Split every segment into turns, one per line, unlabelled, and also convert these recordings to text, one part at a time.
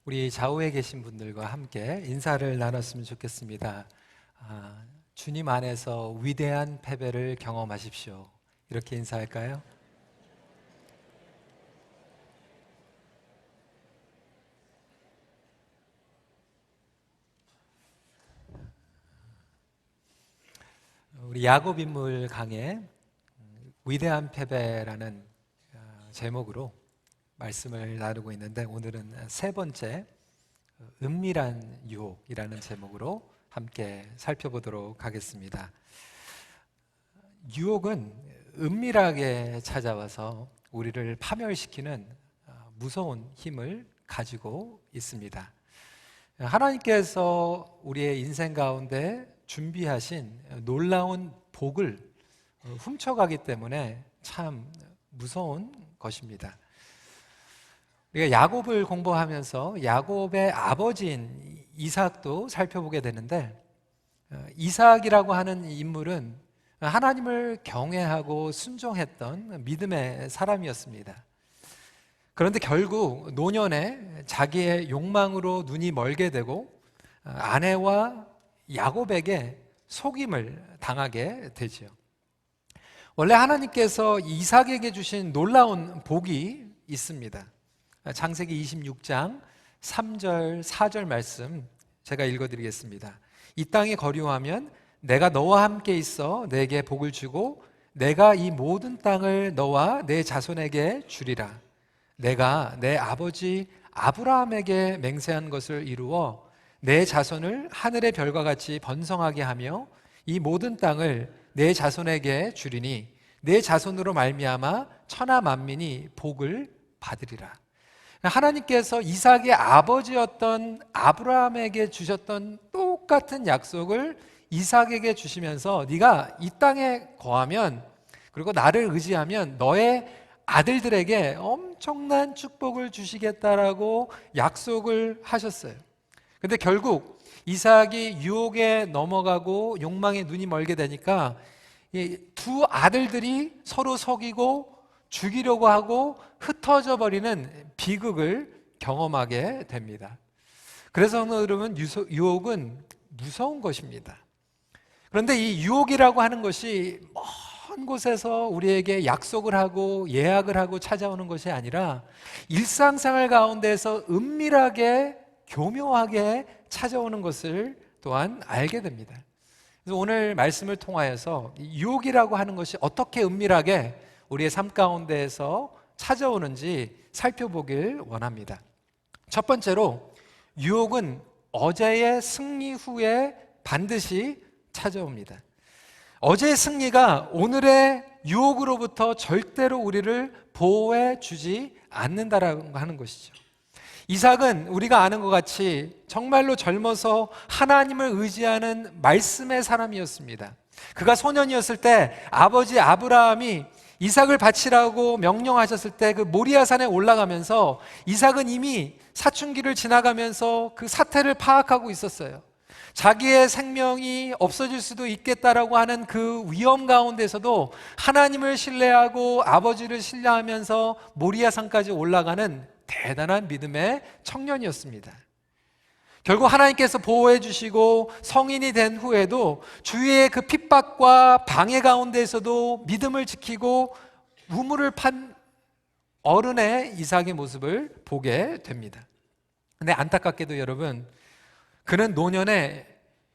우리 좌우에 계신 분들과 함께 인사를 나눴으면 좋겠습니다. 주님 안에서 위대한 패배를 경험하십시오. 이렇게 인사할까요? 우리 야곱 인물 강의 위대한 패배라는 제목으로 말씀을 나누고 있는데, 오늘은 세 번째 은밀한 유혹이라는 제목으로 함께 살펴보도록 하겠습니다. 유혹은 은밀하게 찾아와서 우리를 파멸시키는 무서운 힘을 가지고 있습니다. 하나님께서 우리의 인생 가운데 준비하신 놀라운 복을 훔쳐가기 때문에 참 무서운 것입니다. 우리가 야곱을 공부하면서 야곱의 아버지인 이삭도 살펴보게 되는데, 이삭이라고 하는 인물은 하나님을 경외하고 순종했던 믿음의 사람이었습니다. 그런데 결국 노년에 자기의 욕망으로 눈이 멀게 되고 아내와 야곱에게 속임을 당하게 되죠. 원래 하나님께서 이삭에게 주신 놀라운 복이 있습니다. 창세기 26장 3절 4절 말씀 제가 읽어드리겠습니다. 이 땅이 거류하면 내가 너와 함께 있어 내게 복을 주고 내가 이 모든 땅을 너와 내 자손에게 주리라. 내가 내 아버지 아브라함에게 맹세한 것을 이루어 내 자손을 하늘의 별과 같이 번성하게 하며 이 모든 땅을 내 자손에게 주리니 내 자손으로 말미암아 천하 만민이 복을 받으리라. 하나님께서 이삭의 아버지였던 아브라함에게 주셨던 똑같은 약속을 이삭에게 주시면서 네가 이 땅에 거하면, 그리고 나를 의지하면 너의 아들들에게 엄청난 축복을 주시겠다라고 약속을 하셨어요. 근데 결국 이삭이 유혹에 넘어가고 욕망에 눈이 멀게 되니까 이 두 아들들이 서로 속이고 죽이려고 하고 흩어져 버리는 비극을 경험하게 됩니다. 그래서 여러분, 유혹은 무서운 것입니다. 그런데 이 유혹이라고 하는 것이 먼 곳에서 우리에게 약속을 하고 예약을 하고 찾아오는 것이 아니라 일상생활 가운데서 은밀하게 교묘하게 찾아오는 것을 또한 알게 됩니다. 그래서 오늘 말씀을 통하여서 유혹이라고 하는 것이 어떻게 은밀하게 우리의 삶 가운데에서 찾아오는지 살펴보길 원합니다. 첫 번째로, 유혹은 어제의 승리 후에 반드시 찾아옵니다. 어제의 승리가 오늘의 유혹으로부터 절대로 우리를 보호해 주지 않는다라고 하는 것이죠. 이삭은 우리가 아는 것 같이 정말로 젊어서 하나님을 의지하는 말씀의 사람이었습니다. 그가 소년이었을 때 아버지 아브라함이 이삭을 바치라고 명령하셨을 때 그 모리아산에 올라가면서 이삭은 이미 사춘기를 지나가면서 그 사태를 파악하고 있었어요. 자기의 생명이 없어질 수도 있겠다라고 하는 그 위험 가운데서도 하나님을 신뢰하고 아버지를 신뢰하면서 모리아산까지 올라가는 대단한 믿음의 청년이었습니다. 결국 하나님께서 보호해 주시고 성인이 된 후에도 주위의 그 핍박과 방해 가운데에서도 믿음을 지키고 우물을 판 어른의 이삭의 모습을 보게 됩니다. 근데 안타깝게도 여러분, 그는 노년에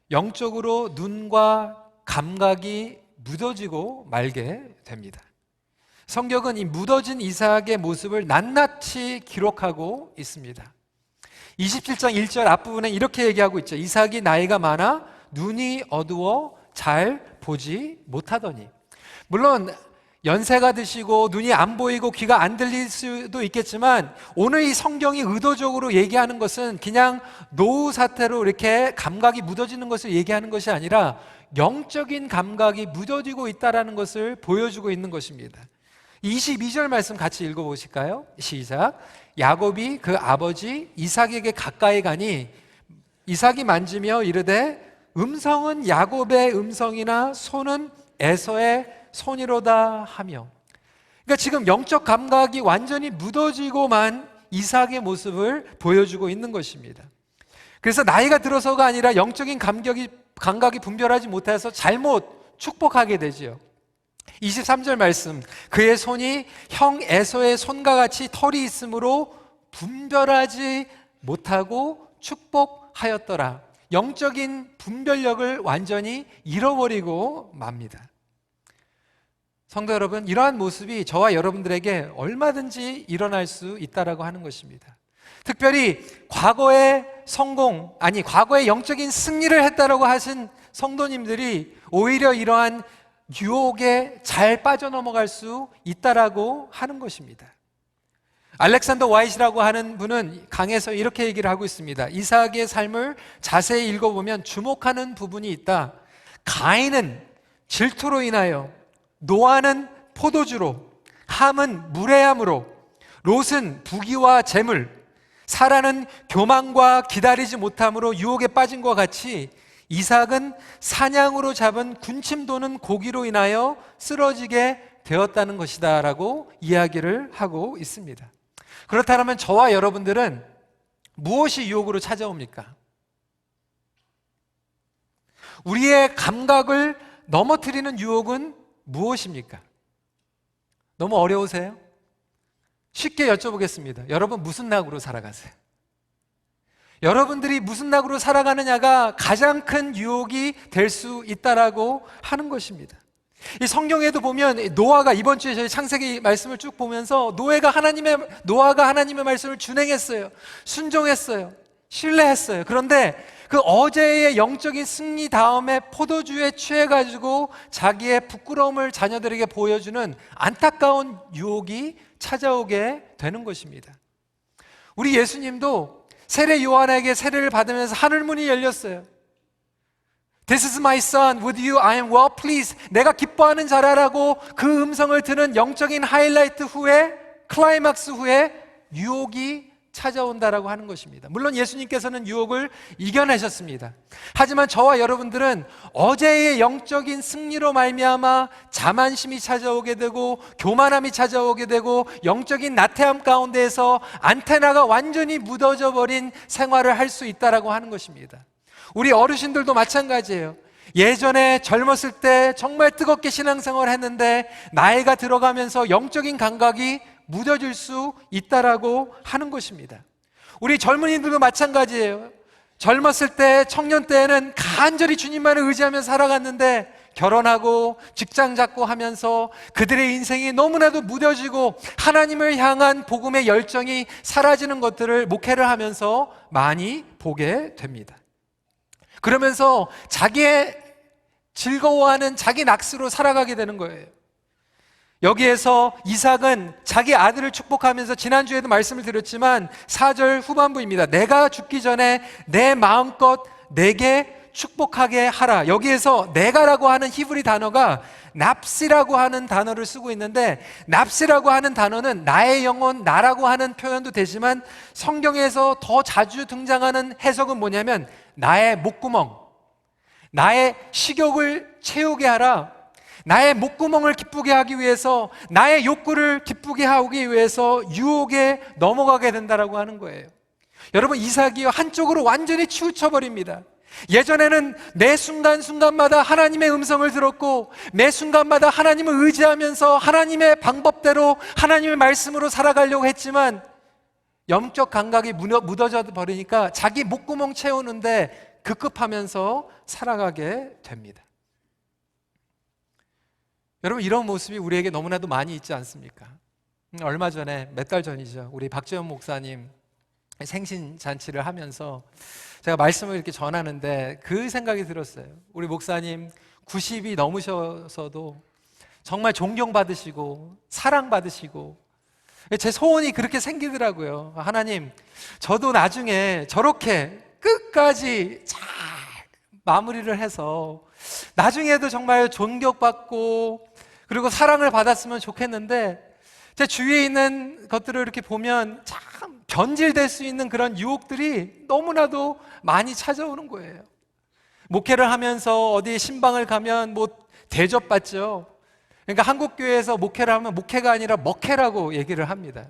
영적으로 눈과 감각이 무뎌지고 말게 됩니다. 성경은 이 무뎌진 이삭의 모습을 낱낱이 기록하고 있습니다. 27장 1절 앞부분에 이렇게 얘기하고 있죠. 이삭이 나이가 많아 눈이 어두워 잘 보지 못하더니. 물론 연세가 드시고 눈이 안 보이고 귀가 안 들릴 수도 있겠지만, 오늘 이 성경이 의도적으로 얘기하는 것은 그냥 노후 사태로 이렇게 감각이 무뎌지는 것을 얘기하는 것이 아니라 영적인 감각이 무뎌지고 있다는 것을 보여주고 있는 것입니다. 22절 말씀 같이 읽어보실까요? 시작. 야곱이 그 아버지 이삭에게 가까이 가니 이삭이 만지며 이르되 음성은 야곱의 음성이나 손은 에서의 손이로다 하며. 그러니까 지금 영적 감각이 완전히 무뎌지고만 이삭의 모습을 보여주고 있는 것입니다. 그래서 나이가 들어서가 아니라 영적인 감각이 분별하지 못해서 잘못 축복하게 되지요. 23절 말씀, 그의 손이 형 에서의 손과 같이 털이 있으므로 분별하지 못하고 축복하였더라. 영적인 분별력을 완전히 잃어버리고 맙니다. 성도 여러분, 이러한 모습이 저와 여러분들에게 얼마든지 일어날 수 있다라고 하는 것입니다. 특별히 과거의 과거의 영적인 승리를 했다라고 하신 성도님들이 오히려 이러한 유혹에 잘 빠져넘어갈 수 있다라고 하는 것입니다. 알렉산더 와이트라고 하는 분은 강에서 이렇게 얘기를 하고 있습니다. 이삭의 삶을 자세히 읽어보면 주목하는 부분이 있다. 가인은 질투로 인하여, 노아는 포도주로, 함은 무례함으로, 롯은 부귀와 재물, 사라는 교만과 기다리지 못함으로 유혹에 빠진 것과 같이 이삭은 사냥으로 잡은 군침 도는 고기로 인하여 쓰러지게 되었다는 것이다 라고 이야기를 하고 있습니다. 그렇다면 저와 여러분들은 무엇이 유혹으로 찾아옵니까? 우리의 감각을 넘어뜨리는 유혹은 무엇입니까? 너무 어려우세요? 쉽게 여쭤보겠습니다. 여러분 무슨 낙으로 살아가세요? 여러분들이 무슨 낙으로 살아가느냐가 가장 큰 유혹이 될 수 있다라고 하는 것입니다. 이 성경에도 보면 노아가, 이번 주에 저희 창세기 말씀을 쭉 보면서 노아가 하나님의 말씀을 준행했어요. 순종했어요. 신뢰했어요. 그런데 그 어제의 영적인 승리 다음에 포도주에 취해가지고 자기의 부끄러움을 자녀들에게 보여주는 안타까운 유혹이 찾아오게 되는 것입니다. 우리 예수님도 세례 요한에게 세례를 받으면서 하늘문이 열렸어요. This is my son, with you I am well pleased. 내가 기뻐하는 자라라고 그 음성을 듣는 영적인 하이라이트 후에, 클라이막스 후에 유혹이 찾아온다라고 하는 것입니다. 물론 예수님께서는 유혹을 이겨내셨습니다. 하지만 저와 여러분들은 어제의 영적인 승리로 말미암아 자만심이 찾아오게 되고 교만함이 찾아오게 되고 영적인 나태함 가운데에서 안테나가 완전히 묻어져 버린 생활을 할 수 있다라고 하는 것입니다. 우리 어르신들도 마찬가지예요. 예전에 젊었을 때 정말 뜨겁게 신앙생활을 했는데 나이가 들어가면서 영적인 감각이 무뎌질 수 있다라고 하는 것입니다. 우리 젊은이들도 마찬가지예요. 젊었을 때, 청년 때에는 간절히 주님만을 의지하면서 살아갔는데 결혼하고 직장 잡고 하면서 그들의 인생이 너무나도 무뎌지고 하나님을 향한 복음의 열정이 사라지는 것들을 목회를 하면서 많이 보게 됩니다. 그러면서 자기의 즐거워하는 자기 낚시로 살아가게 되는 거예요. 여기에서 이삭은 자기 아들을 축복하면서 지난주에도 말씀을 드렸지만 4절 후반부입니다. 내가 죽기 전에 내 마음껏 내게 축복하게 하라. 여기에서 내가라고 하는 히브리 단어가 납시라고 하는 단어를 쓰고 있는데, 납시라고 하는 단어는 나의 영혼, 나라고 하는 표현도 되지만 성경에서 더 자주 등장하는 해석은 뭐냐면 나의 목구멍, 나의 식욕을 채우게 하라. 나의 목구멍을 기쁘게 하기 위해서, 나의 욕구를 기쁘게 하기 위해서 유혹에 넘어가게 된다라고 하는 거예요. 여러분, 이삭이 한쪽으로 완전히 치우쳐버립니다. 예전에는 매 순간순간마다 하나님의 음성을 들었고 매 순간마다 하나님을 의지하면서 하나님의 방법대로 하나님의 말씀으로 살아가려고 했지만 영적 감각이 묻어져 버리니까 자기 목구멍 채우는데 급급하면서 살아가게 됩니다. 여러분, 이런 모습이 우리에게 너무나도 많이 있지 않습니까? 얼마 전에, 몇 달 전이죠, 우리 박재현 목사님 생신 잔치를 하면서 제가 말씀을 이렇게 전하는데 그 생각이 들었어요. 우리 목사님 90이 넘으셔서도 정말 존경받으시고 사랑받으시고, 제 소원이 그렇게 생기더라고요. 하나님, 저도 나중에 저렇게 끝까지 잘 마무리를 해서 나중에도 정말 존경받고 그리고 사랑을 받았으면 좋겠는데, 제 주위에 있는 것들을 이렇게 보면 참 변질될 수 있는 그런 유혹들이 너무나도 많이 찾아오는 거예요. 목회를 하면서 어디 신방을 가면 뭐 대접받죠. 그러니까 한국교회에서 목회를 하면 목회가 아니라 먹회라고 얘기를 합니다.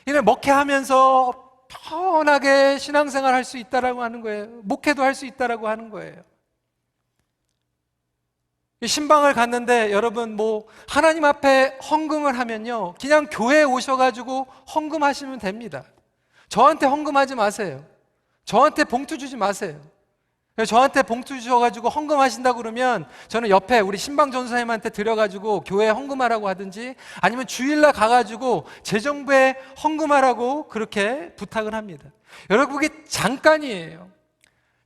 이는 먹회하면서 편하게 신앙생활 할 수 있다라고 하는 거예요. 목회도 할 수 있다라고 하는 거예요. 신방을 갔는데 여러분 하나님 앞에 헌금을 하면요, 그냥 교회에 오셔가지고 헌금하시면 됩니다. 저한테 헌금하지 마세요. 저한테 봉투 주지 마세요. 저한테 봉투 주셔가지고 헌금하신다고 그러면 저는 옆에 우리 신방 전사님한테 드려가지고 교회에 헌금하라고 하든지 아니면 주일날 가가지고 재정부에 헌금하라고 그렇게 부탁을 합니다. 여러분, 그게 잠깐이에요.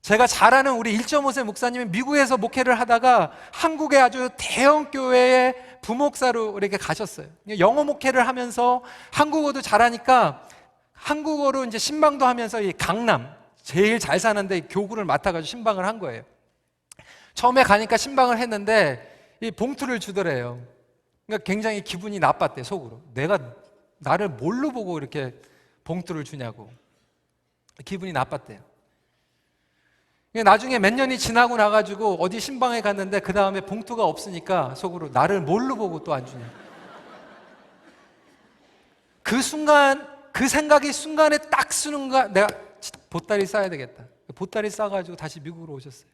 제가 잘 아는 우리 1.5세 목사님이 미국에서 목회를 하다가 한국의 아주 대형 교회의 부목사로 이렇게 가셨어요. 영어 목회를 하면서 한국어도 잘하니까 한국어로 이제 신방도 하면서 이 강남 제일 잘 사는데 교구를 맡아가지고 신방을 한 거예요. 처음에 가니까 신방을 했는데 이 봉투를 주더래요. 그러니까 굉장히 기분이 나빴대, 속으로. 내가 나를 뭘로 보고 이렇게 봉투를 주냐고 기분이 나빴대요. 나중에 몇 년이 지나고 나가지고 어디 신방에 갔는데 그 다음에 봉투가 없으니까 속으로 나를 뭘로 보고 또 안 주냐. 그 순간, 그 생각이 순간에 딱 쓰는가, 내가 보따리 싸야 되겠다. 보따리 싸가지고 다시 미국으로 오셨어요.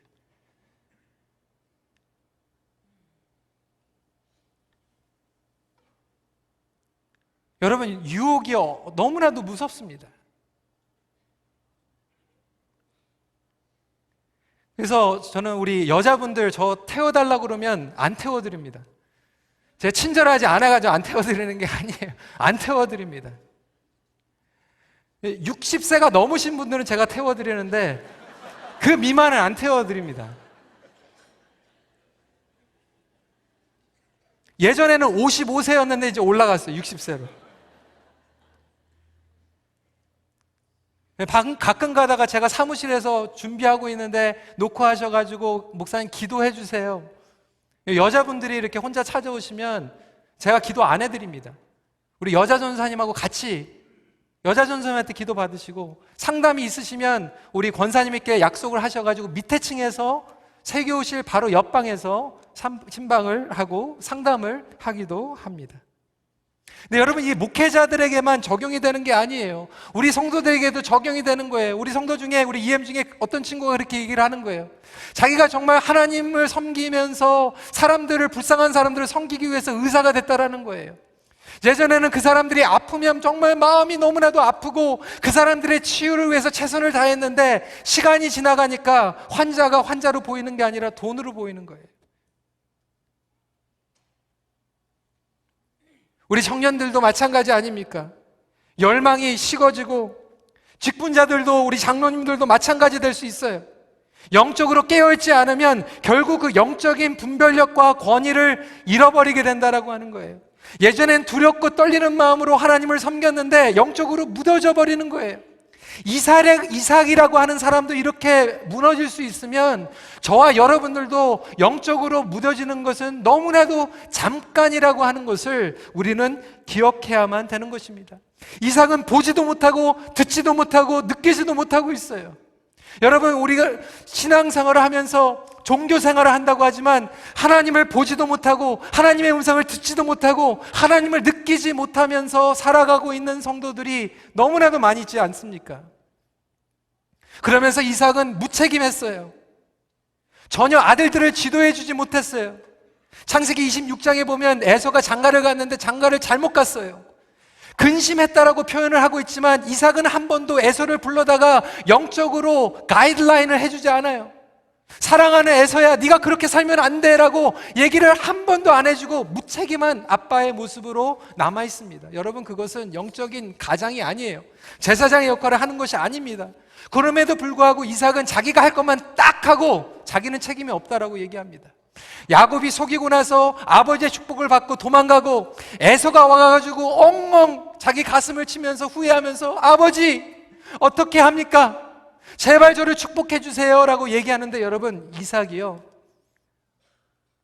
여러분, 유혹이 너무나도 무섭습니다. 그래서 저는 우리 여자분들 저 태워달라고 그러면 안 태워드립니다. 제가 친절하지 않아가지고 안 태워드리는 게 아니에요. 안 태워드립니다. 60세가 넘으신 분들은 제가 태워드리는데 그 미만은 안 태워드립니다. 예전에는 55세였는데 이제 올라갔어요. 60세로. 가끔 가다가 제가 사무실에서 준비하고 있는데 녹화하셔가지고 목사님 기도해 주세요. 여자분들이 이렇게 혼자 찾아오시면 제가 기도 안 해드립니다. 우리 여자 전사님하고 같이 여자 전사님한테 기도 받으시고, 상담이 있으시면 우리 권사님께 약속을 하셔가지고 밑에 층에서 세교실 바로 옆방에서 신방을 하고 상담을 하기도 합니다. 근데 여러분, 이 목회자들에게만 적용이 되는 게 아니에요. 우리 성도들에게도 적용이 되는 거예요. 우리 성도 중에, 우리 EM 중에 어떤 친구가 그렇게 얘기를 하는 거예요. 자기가 정말 하나님을 섬기면서 사람들을, 불쌍한 사람들을 섬기기 위해서 의사가 됐다라는 거예요. 예전에는 그 사람들이 아프면 정말 마음이 너무나도 아프고 그 사람들의 치유를 위해서 최선을 다했는데, 시간이 지나가니까 환자가 환자로 보이는 게 아니라 돈으로 보이는 거예요. 우리 청년들도 마찬가지 아닙니까? 열망이 식어지고, 직분자들도, 우리 장로님들도 마찬가지 될 수 있어요. 영적으로 깨어있지 않으면 결국 그 영적인 분별력과 권위를 잃어버리게 된다라고 하는 거예요. 예전엔 두렵고 떨리는 마음으로 하나님을 섬겼는데 영적으로 무뎌져 버리는 거예요. 이삭이라고 하는 사람도 이렇게 무너질 수 있으면 저와 여러분들도 영적으로 무뎌지는 것은 너무나도 잠깐이라고 하는 것을 우리는 기억해야만 되는 것입니다. 이삭은 보지도 못하고 듣지도 못하고 느끼지도 못하고 있어요. 여러분, 우리가 신앙생활을 하면서 종교생활을 한다고 하지만 하나님을 보지도 못하고 하나님의 음성을 듣지도 못하고 하나님을 느끼지 못하면서 살아가고 있는 성도들이 너무나도 많이 있지 않습니까? 그러면서 이삭은 무책임했어요. 전혀 아들들을 지도해 주지 못했어요. 창세기 26장에 보면 에서가 장가를 갔는데 장가를 잘못 갔어요. 근심했다라고 표현을 하고 있지만 이삭은 한 번도 에서를 불러다가 영적으로 가이드라인을 해주지 않아요. 사랑하는 에서야, 네가 그렇게 살면 안 돼라고 얘기를 한 번도 안 해주고 무책임한 아빠의 모습으로 남아있습니다. 여러분, 그것은 영적인 가장이 아니에요. 제사장의 역할을 하는 것이 아닙니다. 그럼에도 불구하고 이삭은 자기가 할 것만 딱 하고 자기는 책임이 없다라고 얘기합니다. 야곱이 속이고 나서 아버지의 축복을 받고 도망가고 에서가 와가지고 엉엉 자기 가슴을 치면서 후회하면서 아버지 어떻게 합니까? 제발 저를 축복해 주세요 라고 얘기하는데, 여러분, 이삭이요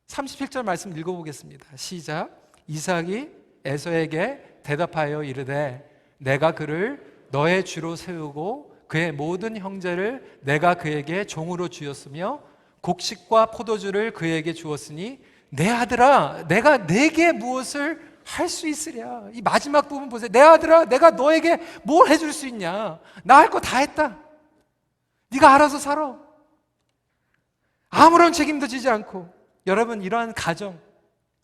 37절 말씀 읽어보겠습니다. 시작. 이삭이 에서에게 대답하여 이르되 내가 그를 너의 주로 세우고 그의 모든 형제를 내가 그에게 종으로 주었으며 곡식과 포도주를 그에게 주었으니 내 아들아, 내가 내게 무엇을 할 수 있으랴. 이 마지막 부분 보세요. 내 아들아, 내가 너에게 뭘 해줄 수 있냐? 나 할 거 다 했다. 네가 알아서 살아. 아무런 책임도 지지 않고. 여러분, 이러한 가정,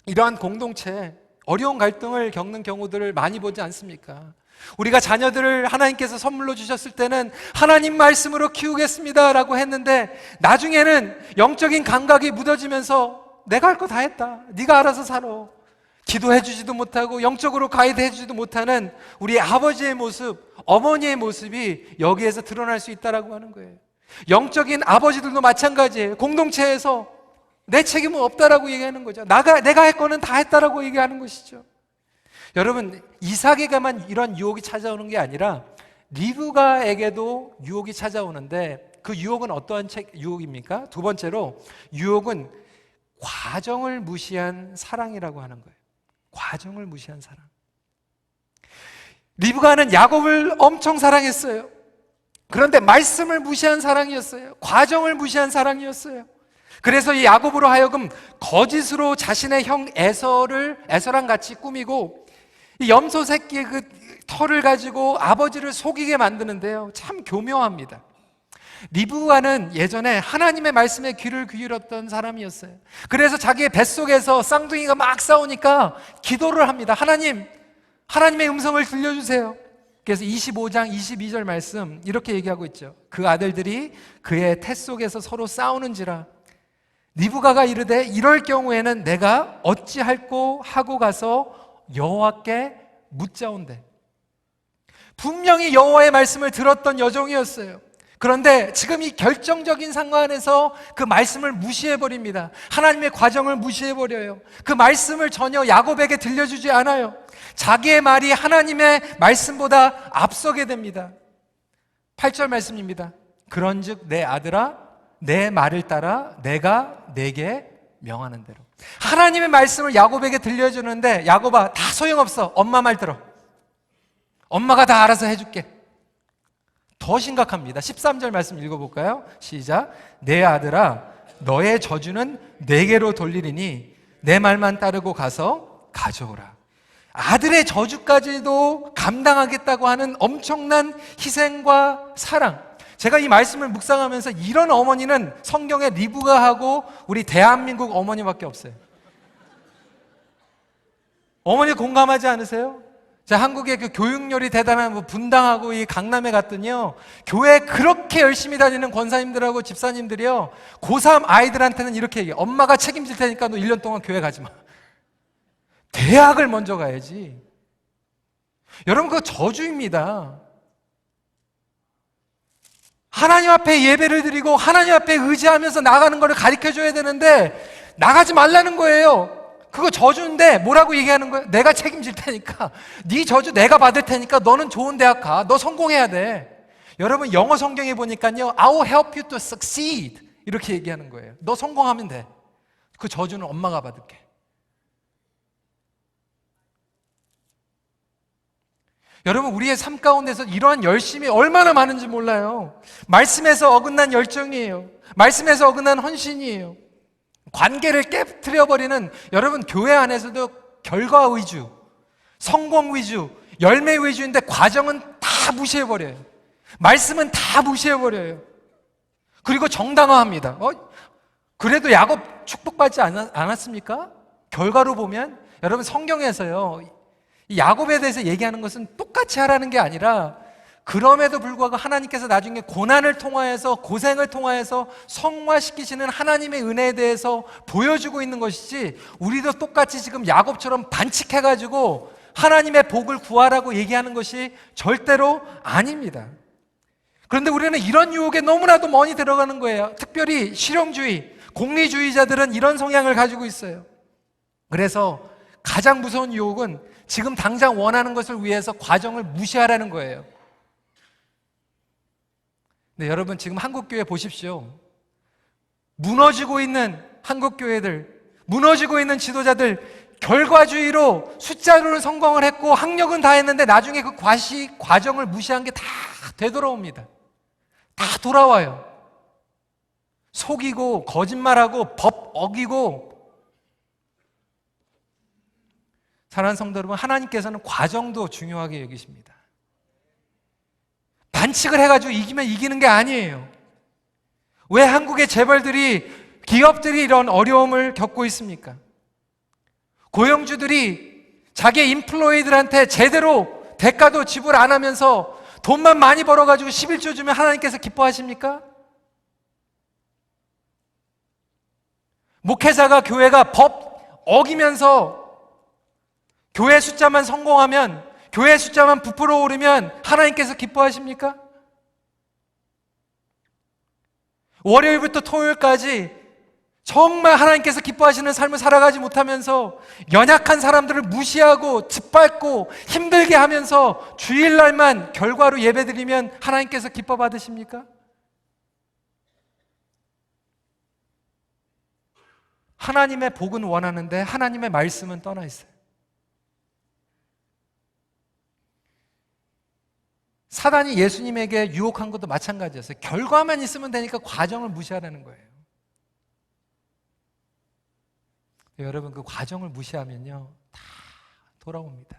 이러한 공동체, 어려운 갈등을 겪는 경우들을 많이 보지 않습니까? 우리가 자녀들을 하나님께서 선물로 주셨을 때는 하나님 말씀으로 키우겠습니다 라고 했는데, 나중에는 영적인 감각이 묻어지면서 내가 할 거 다 했다, 네가 알아서 살아, 기도해 주지도 못하고 영적으로 가이드해 주지도 못하는 우리 아버지의 모습, 어머니의 모습이 여기에서 드러날 수 있다라고 하는 거예요. 영적인 아버지들도 마찬가지예요. 공동체에서 내 책임은 없다라고 얘기하는 거죠. 내가 할 거는 다 했다라고 얘기하는 것이죠. 여러분, 이삭에게만 이런 유혹이 찾아오는 게 아니라 리브가에게도 유혹이 찾아오는데, 그 유혹은 어떠한 유혹입니까? 두 번째로, 유혹은 과정을 무시한 사랑이라고 하는 거예요. 과정을 무시한 사랑. 리브가는 야곱을 엄청 사랑했어요. 그런데 말씀을 무시한 사랑이었어요. 과정을 무시한 사랑이었어요. 그래서 이 야곱으로 하여금 거짓으로 자신의 형 에서랑 같이 꾸미고, 이 염소 새끼의 그 털을 가지고 아버지를 속이게 만드는데요, 참 교묘합니다. 리브가는 예전에 하나님의 말씀에 귀를 기울였던 사람이었어요. 그래서 자기의 뱃속에서 쌍둥이가 막 싸우니까 기도를 합니다. 하나님의 음성을 들려주세요. 그래서 25장 22절 말씀 이렇게 얘기하고 있죠. 그 아들들이 그의 태 속에서 서로 싸우는지라. 리브가가 이르되, 이럴 경우에는 내가 어찌할꼬 하고 가서 여호와께 묻자온대. 분명히 여호와의 말씀을 들었던 여종이었어요. 그런데 지금 이 결정적인 상황에서 그 말씀을 무시해버립니다. 하나님의 과정을 무시해버려요. 그 말씀을 전혀 야곱에게 들려주지 않아요. 자기의 말이 하나님의 말씀보다 앞서게 됩니다. 8절 말씀입니다. 그런즉 내 아들아, 내 말을 따라 내가 내게 명하는 대로. 하나님의 말씀을 야곱에게 들려주는데, 야곱아, 다 소용없어. 엄마 말 들어. 엄마가 다 알아서 해줄게. 더 심각합니다. 13절 말씀 읽어볼까요? 시작. 내 아들아, 너의 저주는 내게로 돌리리니 내 말만 따르고 가서 가져오라. 아들의 저주까지도 감당하겠다고 하는 엄청난 희생과 사랑. 제가 이 말씀을 묵상하면서 이런 어머니는 성경에 리브가하고 우리 대한민국 어머니밖에 없어요. 어머니 공감하지 않으세요? 자, 한국의 그 교육열이 대단한 분당하고 이 강남에 갔더니요, 교회 그렇게 열심히 다니는 권사님들하고 집사님들이요, 고3 아이들한테는 이렇게 얘기해요. 엄마가 책임질 테니까 너 1년 동안 교회 가지 마. 대학을 먼저 가야지. 여러분, 그거 저주입니다. 하나님 앞에 예배를 드리고 하나님 앞에 의지하면서 나가는 거를 가르쳐줘야 되는데 나가지 말라는 거예요. 그거 저주인데 뭐라고 얘기하는 거예요? 내가 책임질 테니까, 네 저주 내가 받을 테니까 너는 좋은 대학 가. 너 성공해야 돼. 여러분, 영어 성경에 보니까요, I will help you to succeed 이렇게 얘기하는 거예요. 너 성공하면 돼. 그 저주는 엄마가 받을게. 여러분, 우리의 삶 가운데서 이러한 열심이 얼마나 많은지 몰라요. 말씀에서 어긋난 열정이에요. 말씀에서 어긋난 헌신이에요. 관계를 깨트려버리는, 여러분, 교회 안에서도 결과 위주, 성공 위주, 열매 위주인데 과정은 다 무시해버려요. 말씀은 다 무시해버려요. 그리고 정당화합니다. 그래도 야곱 축복받지 않았습니까? 결과로 보면, 여러분, 성경에서요, 이 야곱에 대해서 얘기하는 것은 똑같이 하라는 게 아니라, 그럼에도 불구하고 하나님께서 나중에 고난을 통하여서, 고생을 통하여서 성화시키시는 하나님의 은혜에 대해서 보여주고 있는 것이지, 우리도 똑같이 지금 야곱처럼 반칙해가지고 하나님의 복을 구하라고 얘기하는 것이 절대로 아닙니다. 그런데 우리는 이런 유혹에 너무나도 많이 들어가는 거예요. 특별히 실용주의, 공리주의자들은 이런 성향을 가지고 있어요. 그래서 가장 무서운 유혹은 지금 당장 원하는 것을 위해서 과정을 무시하라는 거예요. 네, 여러분, 지금 한국교회 보십시오. 무너지고 있는 한국교회들, 무너지고 있는 지도자들, 결과주의로 숫자로는 성공을 했고 학력은 다 했는데 나중에 그 과정을 무시한 게 다 되돌아옵니다. 다 돌아와요. 속이고 거짓말하고 법 어기고. 사랑하는 성도 여러분, 하나님께서는 과정도 중요하게 여기십니다. 반칙을 해가지고 이기면 이기는 게 아니에요. 왜 한국의 재벌들이, 기업들이 이런 어려움을 겪고 있습니까? 고용주들이 자기 인플로이들한테 제대로 대가도 지불 안 하면서 돈만 많이 벌어가지고 11조 주면 하나님께서 기뻐하십니까? 목회자가, 교회가 법 어기면서 교회 숫자만 성공하면, 교회 숫자만 부풀어 오르면 하나님께서 기뻐하십니까? 월요일부터 토요일까지 정말 하나님께서 기뻐하시는 삶을 살아가지 못하면서 연약한 사람들을 무시하고 짓밟고 힘들게 하면서 주일날만 결과로 예배드리면 하나님께서 기뻐 받으십니까? 하나님의 복은 원하는데 하나님의 말씀은 떠나 있어요. 사단이 예수님에게 유혹한 것도 마찬가지였어요. 결과만 있으면 되니까 과정을 무시하라는 거예요. 여러분, 그 과정을 무시하면요, 다 돌아옵니다.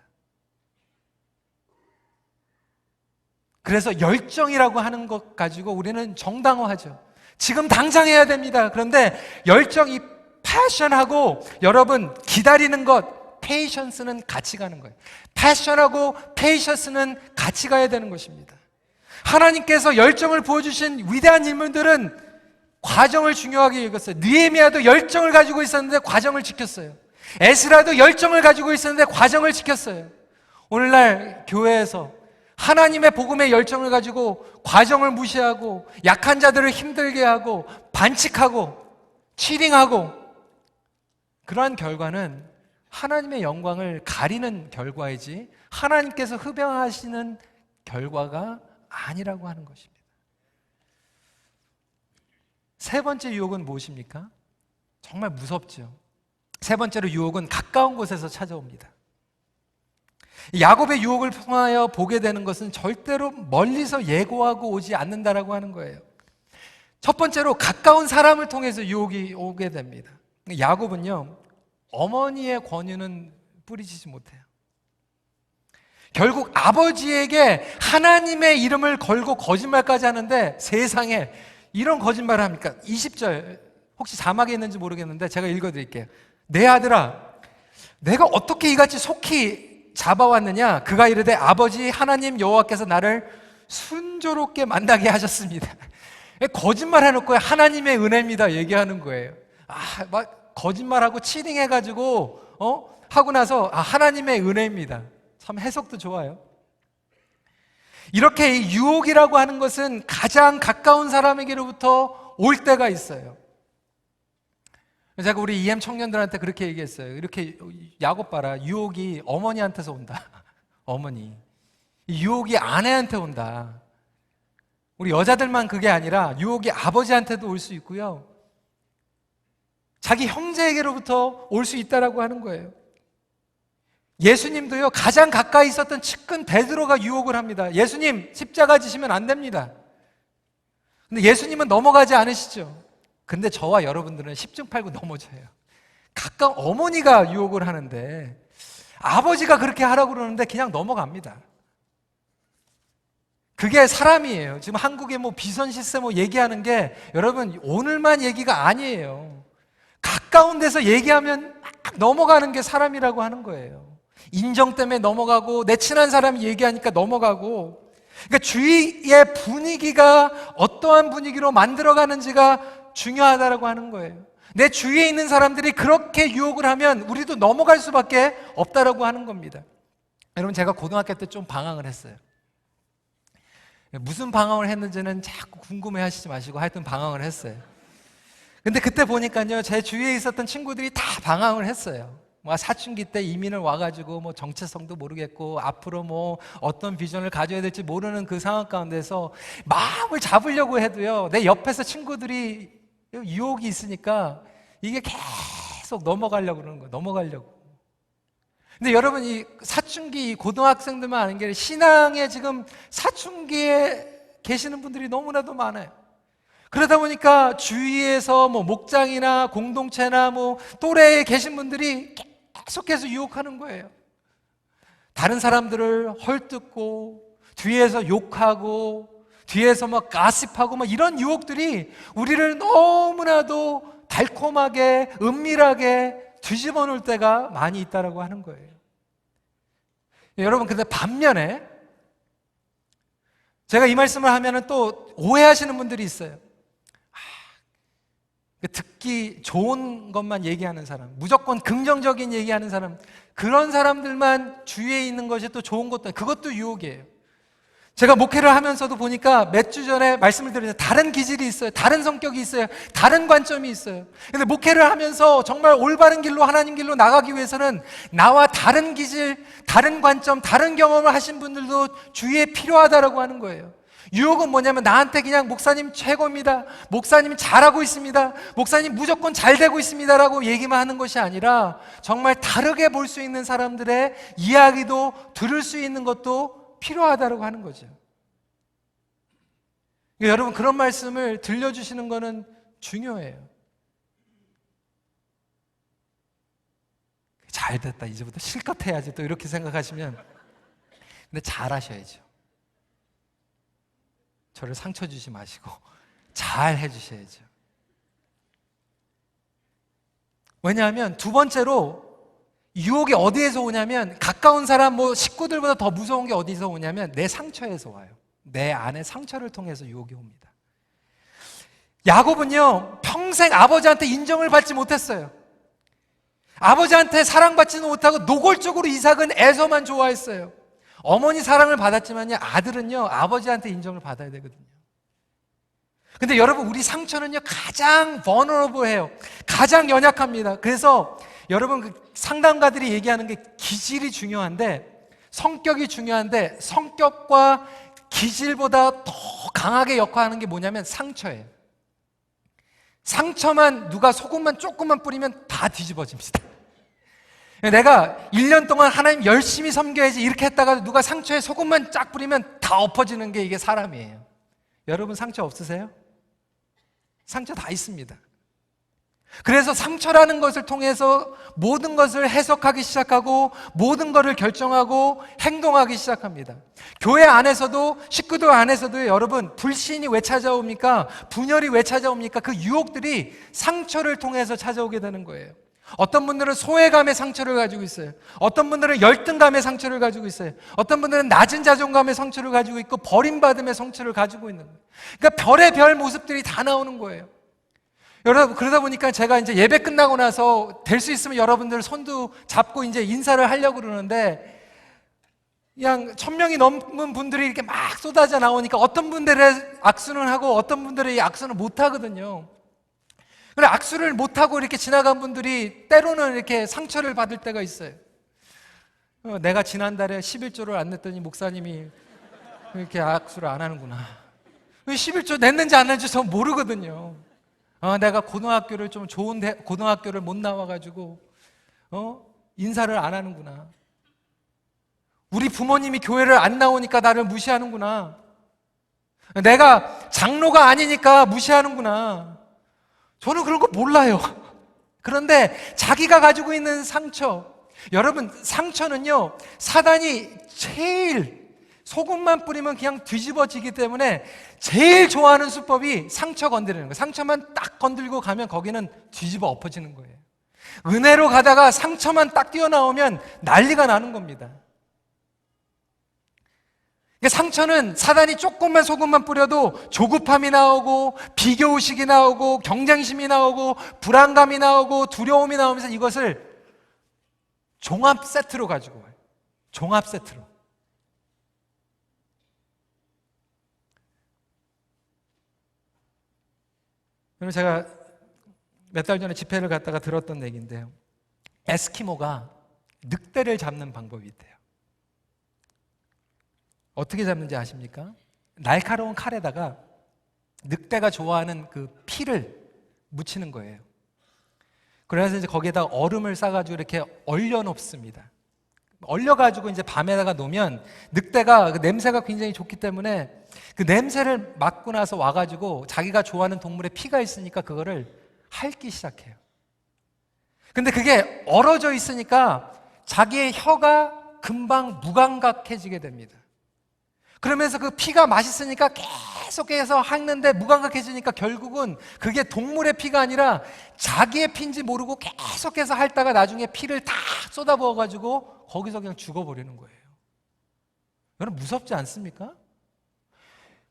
그래서 열정이라고 하는 것 가지고 우리는 정당화하죠. 지금 당장 해야 됩니다. 그런데 열정이, 패션하고 여러분 기다리는 것, 페이션스는 같이 가는 거예요. 패션하고 페이션스는 같이 가야 되는 것입니다. 하나님께서 열정을 부어주신 위대한 인물들은 과정을 중요하게 여겼어요. 느헤미야도 열정을 가지고 있었는데 과정을 지켰어요. 에스라도 열정을 가지고 있었는데 과정을 지켰어요. 오늘날 교회에서 하나님의 복음의 열정을 가지고 과정을 무시하고 약한 자들을 힘들게 하고 반칙하고 치링하고, 그러한 결과는 하나님의 영광을 가리는 결과이지 하나님께서 흡양하시는 결과가 아니라고 하는 것입니다. 세 번째 유혹은 무엇입니까? 정말 무섭죠. 세 번째로 유혹은 가까운 곳에서 찾아옵니다. 야곱의 유혹을 통하여 보게 되는 것은 절대로 멀리서 예고하고 오지 않는다라고 하는 거예요. 첫 번째로 가까운 사람을 통해서 유혹이 오게 됩니다. 야곱은요, 어머니의 권유는 뿌리치지 못해요. 결국 아버지에게 하나님의 이름을 걸고 거짓말까지 하는데, 세상에 이런 거짓말을 합니까? 20절, 혹시 자막에 있는지 모르겠는데 제가 읽어드릴게요. 내 아들아, 내가 어떻게 이같이 속히 잡아왔느냐? 그가 이르되 아버지 하나님 여호와께서 나를 순조롭게 만나게 하셨습니다. 거짓말 해놓고 하나님의 은혜입니다 얘기하는 거예요. 막 거짓말하고 치링해가지고 하고 나서 하나님의 은혜입니다. 참 해석도 좋아요. 이렇게 이 유혹이라고 하는 것은 가장 가까운 사람에게로부터 올 때가 있어요. 제가 우리 EM 청년들한테 그렇게 얘기했어요. 이렇게 야곱 봐라, 유혹이 어머니한테서 온다. 어머니, 유혹이 아내한테 온다. 우리 여자들만 그게 아니라 유혹이 아버지한테도 올 수 있고요, 자기 형제에게로부터 올 수 있다라고 하는 거예요. 예수님도요, 가장 가까이 있었던 측근 베드로가 유혹을 합니다. 예수님, 십자가 지시면 안 됩니다. 근데 예수님은 넘어가지 않으시죠. 근데 저와 여러분들은 10중 8구 넘어져요. 가까운 어머니가 유혹을 하는데, 아버지가 그렇게 하라고 그러는데 그냥 넘어갑니다. 그게 사람이에요. 지금 한국의 비선 시스템 얘기하는 게 여러분 오늘만 얘기가 아니에요. 가까운 데서 얘기하면 막 넘어가는 게 사람이라고 하는 거예요. 인정 때문에 넘어가고, 내 친한 사람이 얘기하니까 넘어가고, 그러니까 주위의 분위기가 어떠한 분위기로 만들어가는지가 중요하다라고 하는 거예요. 내 주위에 있는 사람들이 그렇게 유혹을 하면 우리도 넘어갈 수밖에 없다라고 하는 겁니다. 여러분, 제가 고등학교 때 좀 방황을 했어요. 무슨 방황을 했는지는 자꾸 궁금해 하시지 마시고 하여튼 방황을 했어요. 근데 그때 보니까요, 제 주위에 있었던 친구들이 다 방황을 했어요. 사춘기 때 이민을 와가지고 정체성도 모르겠고 앞으로 어떤 비전을 가져야 될지 모르는 그 상황 가운데서 마음을 잡으려고 해도요, 내 옆에서 친구들이 유혹이 있으니까 이게 계속 넘어가려고 그러는 거예요. 넘어가려고. 근데 여러분, 이 사춘기 고등학생들만 아는 게 아니라 신앙에 지금 사춘기에 계시는 분들이 너무나도 많아요. 그러다 보니까 주위에서 목장이나 공동체나 또래에 계신 분들이 계속해서 유혹하는 거예요. 다른 사람들을 헐뜯고 뒤에서 욕하고 뒤에서 막 가십하고 막 이런 유혹들이 우리를 너무나도 달콤하게 은밀하게 뒤집어 놓을 때가 많이 있다라고 하는 거예요. 여러분, 근데 반면에 제가 이 말씀을 하면은 또 오해하시는 분들이 있어요. 듣기 좋은 것만 얘기하는 사람, 무조건 긍정적인 얘기하는 사람, 그런 사람들만 주위에 있는 것이 또 좋은 것도, 그것도 유혹이에요. 제가 목회를 하면서도 보니까 몇 주 전에 말씀을 드렸는데 다른 기질이 있어요. 다른 성격이 있어요. 다른 관점이 있어요. 근데 목회를 하면서 정말 올바른 길로, 하나님 길로 나가기 위해서는 나와 다른 기질, 다른 관점, 다른 경험을 하신 분들도 주위에 필요하다라고 하는 거예요. 유혹은 뭐냐면 나한테 그냥 목사님 최고입니다, 목사님 잘하고 있습니다, 목사님 무조건 잘 되고 있습니다라고 얘기만 하는 것이 아니라 정말 다르게 볼 수 있는 사람들의 이야기도 들을 수 있는 것도 필요하다고 하는 거죠. 여러분, 그런 말씀을 들려주시는 거는 중요해요. 잘 됐다, 이제부터 실컷 해야지, 또 이렇게 생각하시면, 근데 잘 하셔야죠. 저를 상처 주지 마시고 잘 해주셔야죠. 왜냐하면 두 번째로 유혹이 어디에서 오냐면, 가까운 사람, 식구들보다 더 무서운 게 어디서 오냐면 내 상처에서 와요. 내 안의 상처를 통해서 유혹이 옵니다. 야곱은요, 평생 아버지한테 인정을 받지 못했어요. 아버지한테 사랑받지는 못하고 노골적으로 이삭은 에서만 좋아했어요. 어머니 사랑을 받았지만요, 아들은요 아버지한테 인정을 받아야 되거든요. 근데 여러분, 우리 상처는요 가장 vulnerable해요. 가장 연약합니다. 그래서 여러분, 그 상담가들이 얘기하는 게 기질이 중요한데, 성격이 중요한데, 성격과 기질보다 더 강하게 역할하는 게 뭐냐면 상처예요. 상처만, 누가 소금만 조금만 뿌리면 다 뒤집어집니다. 내가 1년 동안 하나님 열심히 섬겨야지 이렇게 했다가 누가 상처에 소금만 쫙 뿌리면 다 엎어지는 게 이게 사람이에요. 여러분, 상처 없으세요? 상처 다 있습니다. 그래서 상처라는 것을 통해서 모든 것을 해석하기 시작하고 모든 것을 결정하고 행동하기 시작합니다. 교회 안에서도, 식구들 안에서도 여러분, 불신이 왜 찾아옵니까? 분열이 왜 찾아옵니까? 그 유혹들이 상처를 통해서 찾아오게 되는 거예요. 어떤 분들은 소외감의 상처를 가지고 있어요. 어떤 분들은 열등감의 상처를 가지고 있어요. 어떤 분들은 낮은 자존감의 상처를 가지고 있고 버림받음의 상처를 가지고 있는 거예요. 그러니까 별의 별 모습들이 다 나오는 거예요. 여러분, 그러다 보니까 제가 이제 예배 끝나고 나서 될 수 있으면 여러분들 손도 잡고 이제 인사를 하려고 그러는데, 그냥 1000명이 넘는 분들이 이렇게 막 쏟아져 나오니까 어떤 분들의 악수는 하고 어떤 분들의 악수는 못 하거든요. 그래, 악수를 못 하고 이렇게 지나간 분들이 때로는 이렇게 상처를 받을 때가 있어요. 내가 지난달에 11조를 안 냈더니 목사님이 이렇게 악수를 안 하는구나. 11조 냈는지 안 냈는지 저 모르거든요. 내가 고등학교를 좀 좋은 고등학교를 못 나와가지고 인사를 안 하는구나. 우리 부모님이 교회를 안 나오니까 나를 무시하는구나. 내가 장로가 아니니까 무시하는구나. 저는 그런 거 몰라요. 그런데 자기가 가지고 있는 상처, 여러분, 상처는요 사단이 제일, 소금만 뿌리면 그냥 뒤집어지기 때문에 제일 좋아하는 수법이 상처 건드리는 거예요. 상처만 딱 건들고 가면 거기는 뒤집어 엎어지는 거예요. 은혜로 가다가 상처만 딱 튀어나오면 난리가 나는 겁니다. 상처는 사단이 조금만 소금만 뿌려도 조급함이 나오고 비교의식이 나오고 경쟁심이 나오고 불안감이 나오고 두려움이 나오면서 이것을 종합 세트로 가지고 와요. 종합 세트로. 그럼 제가 몇 달 전에 집회를 갔다가 들었던 얘기인데요, 에스키모가 늑대를 잡는 방법이 있대요. 어떻게 잡는지 아십니까? 날카로운 칼에다가 늑대가 좋아하는 그 피를 묻히는 거예요. 그래서 이제 거기에다 얼음을 싸가지고 이렇게 얼려 놓습니다. 얼려가지고 이제 밤에다가 놓으면 늑대가 그 냄새가 굉장히 좋기 때문에 그 냄새를 맡고 나서 와가지고 자기가 좋아하는 동물의 피가 있으니까 그거를 핥기 시작해요. 근데 그게 얼어져 있으니까 자기의 혀가 금방 무감각해지게 됩니다. 그러면서 그 피가 맛있으니까 계속해서 핥는데 무감각해지니까 결국은 그게 동물의 피가 아니라 자기의 피인지 모르고 계속해서 핥다가 나중에 피를 다 쏟아부어가지고 거기서 그냥 죽어버리는 거예요. 여러분 무섭지 않습니까?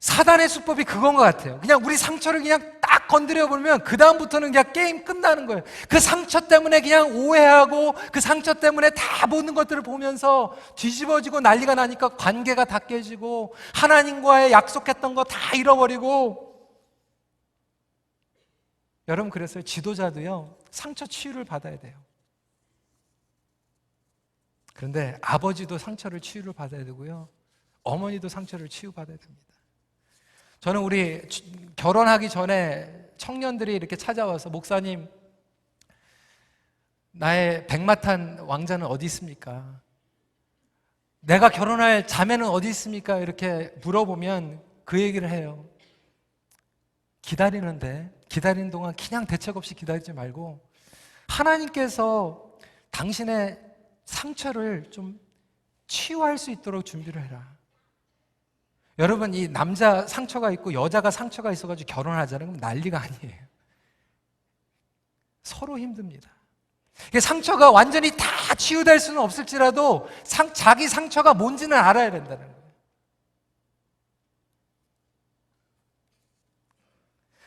사단의 수법이 그건 것 같아요. 그냥 우리 상처를 그냥 딱 건드려 보면 그 다음부터는 그냥 게임 끝나는 거예요. 그 상처 때문에 그냥 오해하고 그 상처 때문에 다 모든 것들을 보면서 뒤집어지고 난리가 나니까 관계가 다 깨지고 하나님과의 약속했던 거 다 잃어버리고. 여러분 그랬어요. 지도자도요 상처 치유를 받아야 돼요. 그런데 아버지도 상처를 치유를 받아야 되고요, 어머니도 상처를 치유받아야 됩니다. 저는 우리 결혼하기 전에 청년들이 이렇게 찾아와서, 목사님, 나의 백마탄 왕자는 어디 있습니까? 내가 결혼할 자매는 어디 있습니까? 이렇게 물어보면 그 얘기를 해요. 기다리는 동안 그냥 대책 없이 기다리지 말고 하나님께서 당신의 상처를 좀 치유할 수 있도록 준비를 해라. 여러분, 이 남자 상처가 있고 여자가 상처가 있어가지고 결혼하자는 건 난리가 아니에요. 서로 힘듭니다. 상처가 완전히 다 치유될 수는 없을지라도 자기 상처가 뭔지는 알아야 된다는 거예요.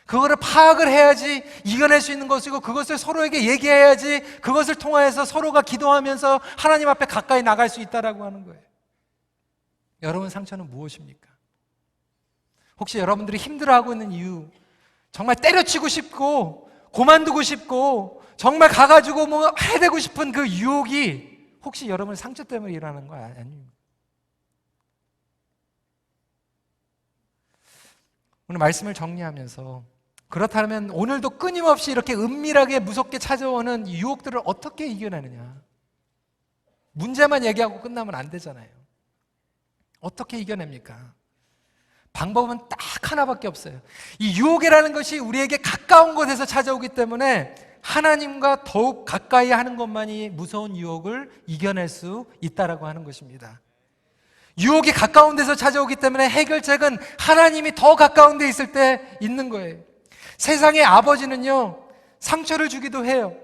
그거를 파악을 해야지 이겨낼 수 있는 것이고, 그것을 서로에게 얘기해야지 그것을 통하여서 서로가 기도하면서 하나님 앞에 가까이 나갈 수 있다라고 하는 거예요. 여러분 상처는 무엇입니까? 혹시 여러분들이 힘들어하고 있는 이유, 정말 때려치고 싶고 고만두고 싶고 정말 가가지고 뭐 해대고 싶은 그 유혹이 혹시 여러분 상처 때문에 일어나는 거 아닙니까? 오늘 말씀을 정리하면서, 그렇다면 오늘도 끊임없이 이렇게 은밀하게 무섭게 찾아오는 유혹들을 어떻게 이겨내느냐? 문제만 얘기하고 끝나면 안 되잖아요. 어떻게 이겨냅니까? 방법은 딱 하나밖에 없어요. 이 유혹이라는 것이 우리에게 가까운 곳에서 찾아오기 때문에 하나님과 더욱 가까이 하는 것만이 무서운 유혹을 이겨낼 수 있다라고 하는 것입니다. 유혹이 가까운 데서 찾아오기 때문에 해결책은 하나님이 더 가까운 데 있을 때 있는 거예요. 세상의 아버지는요 상처를 주기도 해요.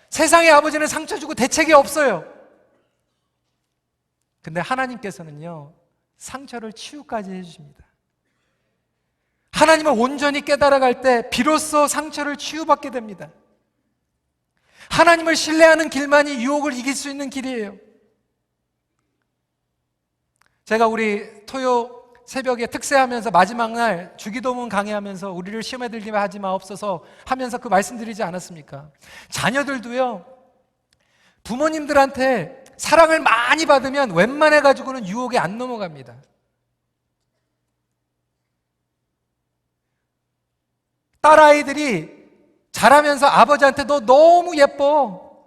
세상의 아버지는 상처 주고 대책이 없어요. 근데 하나님께서는요 상처를 치유까지 해주십니다. 하나님을 온전히 깨달아갈 때 비로소 상처를 치유받게 됩니다. 하나님을 신뢰하는 길만이 유혹을 이길 수 있는 길이에요. 제가 우리 토요 새벽에 특세하면서 마지막 날 주기도문 강의하면서 우리를 시험에 들게 하지 마옵소서 하면서 그 말씀드리지 않았습니까? 자녀들도요 부모님들한테 사랑을 많이 받으면 웬만해 가지고는 유혹에 안 넘어갑니다. 딸아이들이 자라면서 아버지한테 너 너무 예뻐,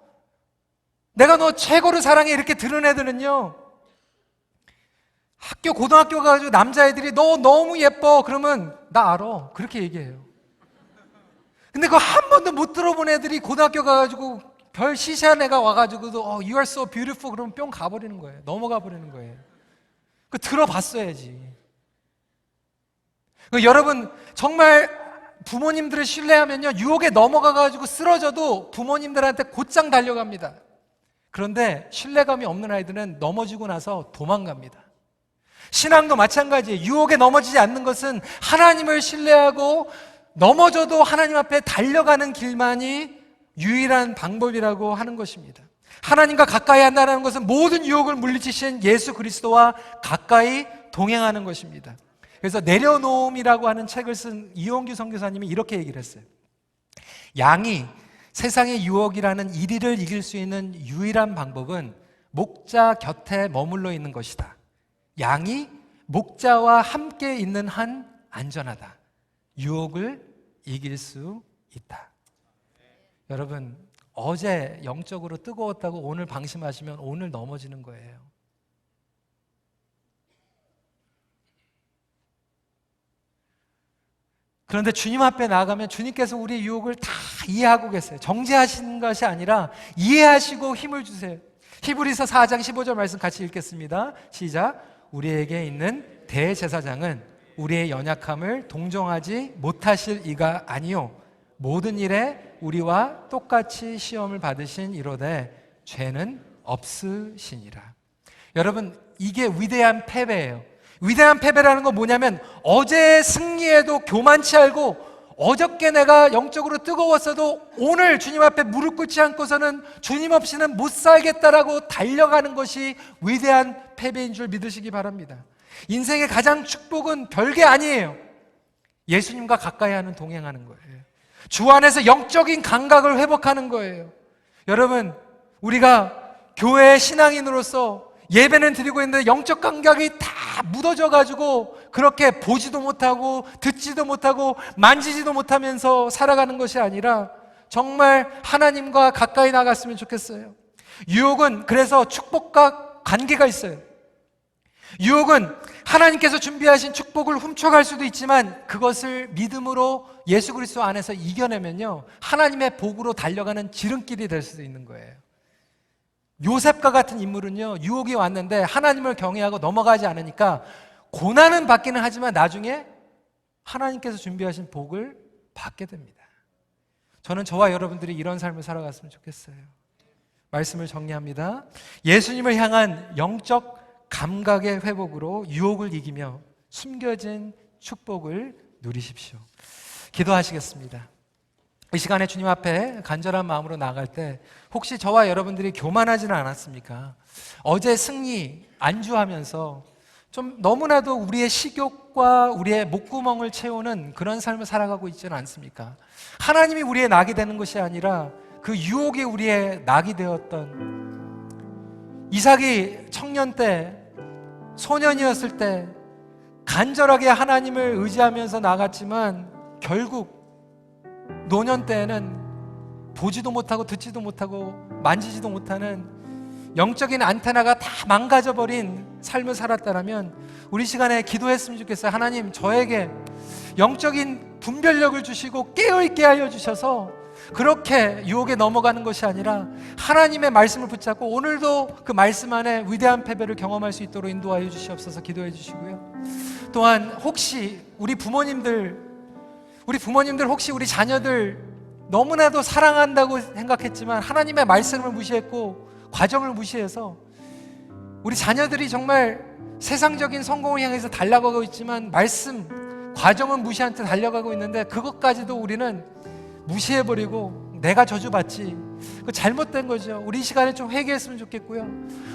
내가 너 최고로 사랑해, 이렇게 들은 애들은요 고등학교 가가지고 남자애들이 너 너무 예뻐 그러면 나 알아 그렇게 얘기해요. 근데 그거 한 번도 못 들어본 애들이 고등학교 가가지고 별 시시한 애가 와가지고도 You are so beautiful 그러면 뿅 가버리는 거예요. 넘어가 버리는 거예요. 그 들어봤어야지. 여러분 정말 부모님들을 신뢰하면요 유혹에 넘어가가지고 쓰러져도 부모님들한테 곧장 달려갑니다. 그런데 신뢰감이 없는 아이들은 넘어지고 나서 도망갑니다. 신앙도 마찬가지예요. 유혹에 넘어지지 않는 것은 하나님을 신뢰하고 넘어져도 하나님 앞에 달려가는 길만이 유일한 방법이라고 하는 것입니다. 하나님과 가까이 한다는 것은 모든 유혹을 물리치신 예수 그리스도와 가까이 동행하는 것입니다. 그래서 내려놓음이라고 하는 책을 쓴 이용규 선교사님이 이렇게 얘기를 했어요. 양이 세상의 유혹이라는 이리를 이길 수 있는 유일한 방법은 목자 곁에 머물러 있는 것이다. 양이 목자와 함께 있는 한 안전하다. 유혹을 이길 수 있다. 여러분 어제 영적으로 뜨거웠다고 오늘 방심하시면 오늘 넘어지는 거예요. 그런데 주님 앞에 나아가면 주님께서 우리의 유혹을 다 이해하고 계세요. 정죄하시는 것이 아니라 이해하시고 힘을 주세요. 히브리서 4장 15절 말씀 같이 읽겠습니다. 시작. 우리에게 있는 대제사장은 우리의 연약함을 동정하지 못하실 이가 아니요 모든 일에 우리와 똑같이 시험을 받으신 이로되 죄는 없으시니라. 여러분, 이게 위대한 패배예요. 위대한 패배라는 건 뭐냐면 어제의 승리에도 교만치 않고 어저께 내가 영적으로 뜨거웠어도 오늘 주님 앞에 무릎 꿇지 않고서는 주님 없이는 못 살겠다라고 달려가는 것이 위대한 패배인 줄 믿으시기 바랍니다. 인생의 가장 축복은 별게 아니에요. 예수님과 가까이 하는 동행하는 거예요. 주 안에서 영적인 감각을 회복하는 거예요. 여러분, 우리가 교회의 신앙인으로서 예배는 드리고 있는데 영적 감각이 다 묻어져 가지고 그렇게 보지도 못하고 듣지도 못하고 만지지도 못하면서 살아가는 것이 아니라 정말 하나님과 가까이 나갔으면 좋겠어요. 유혹은 그래서 축복과 관계가 있어요. 유혹은 하나님께서 준비하신 축복을 훔쳐갈 수도 있지만 그것을 믿음으로 예수 그리스도 안에서 이겨내면요, 하나님의 복으로 달려가는 지름길이 될 수도 있는 거예요. 요셉과 같은 인물은요, 유혹이 왔는데 하나님을 경외하고 넘어가지 않으니까 고난은 받기는 하지만 나중에 하나님께서 준비하신 복을 받게 됩니다. 저는 저와 여러분들이 이런 삶을 살아갔으면 좋겠어요. 말씀을 정리합니다. 예수님을 향한 영적 감각의 회복으로 유혹을 이기며 숨겨진 축복을 누리십시오. 기도하시겠습니다. 이 시간에 주님 앞에 간절한 마음으로 나아갈 때 혹시 저와 여러분들이 교만하지는 않았습니까? 어제 승리 안주하면서 좀 너무나도 우리의 식욕과 우리의 목구멍을 채우는 그런 삶을 살아가고 있지는 않습니까? 하나님이 우리의 낙이 되는 것이 아니라 그 유혹이 우리의 낙이 되었던 이삭이 청년 때, 소년이었을 때 간절하게 하나님을 의지하면서 나갔지만 결국 노년 때에는 보지도 못하고 듣지도 못하고 만지지도 못하는 영적인 안테나가 다 망가져버린 삶을 살았다면 우리 시간에 기도했으면 좋겠어요. 하나님, 저에게 영적인 분별력을 주시고 깨어있게 하여 주셔서 그렇게 유혹에 넘어가는 것이 아니라 하나님의 말씀을 붙잡고 오늘도 그 말씀 안에 위대한 패배를 경험할 수 있도록 인도하여 주시옵소서. 기도해 주시고요. 또한 혹시 우리 부모님들 혹시 우리 자녀들 너무나도 사랑한다고 생각했지만 하나님의 말씀을 무시했고 과정을 무시해서 우리 자녀들이 정말 세상적인 성공을 향해서 달려가고 있지만 말씀, 과정은 무시한 채 달려가고 있는데 그것까지도 우리는 무시해버리고 내가 저주받지, 그 잘못된 거죠. 우리 이 시간에 좀 회개했으면 좋겠고요.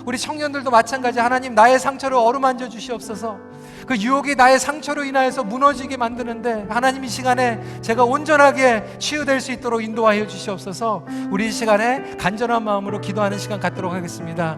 우리 청년들도 마찬가지. 하나님, 나의 상처를 어루만져 주시옵소서. 그 유혹이 나의 상처로 인하여서 무너지게 만드는데 하나님, 이 시간에 제가 온전하게 치유될 수 있도록 인도하여 주시옵소서. 우리 이 시간에 간절한 마음으로 기도하는 시간 갖도록 하겠습니다.